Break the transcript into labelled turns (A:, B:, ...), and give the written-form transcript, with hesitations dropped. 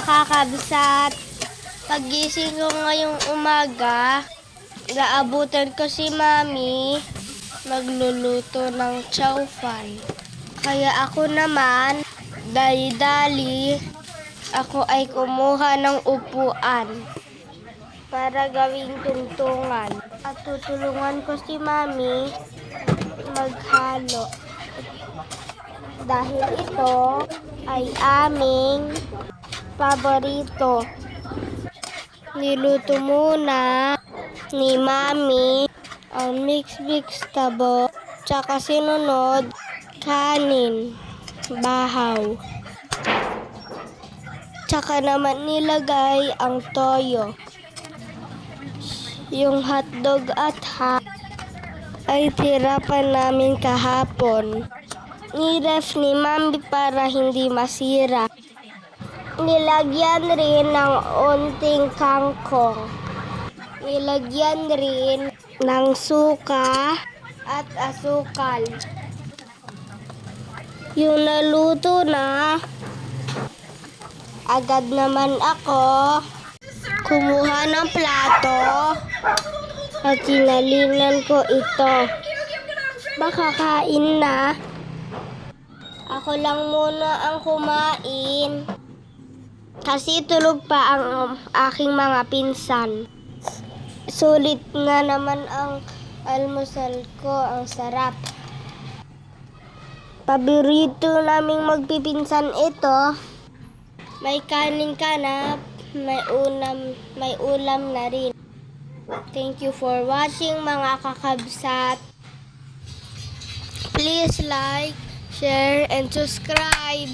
A: kakabsat. Pagising ko ngayong umaga, naabutan ko si Mami magluluto ng chow fan. Kaya ako naman, dali-dali, ako ay kumuha ng upuan para gawing tuntungan. At tutulungan ko si Mami maghalo. Dahil ito ay aming paborito. Niluto muna ni Mami ang mix tabo, tsaka sinunod kanin, bahaw. Tsaka naman nilagay ang toyo. Yung hotdog at ham ay tira pa namin kahapon. Ni-ref ni Mami para hindi masira. Nilagyan rin ng unting kangkong. Nilagyan rin ng suka at asukal. Yung naluto na, agad naman ako kumuha ng plato at sinalinan ko ito. Makakain na. Ako lang muna ang kumain. Kasi tulog pa ang aking mga pinsan. Sulit nga naman ang almusal ko, ang sarap. Paborito naming magpipinsan ito. May kanin ka na, may ulam na rin. Thank you for watching mga kakabsat. Please like, share, and subscribe.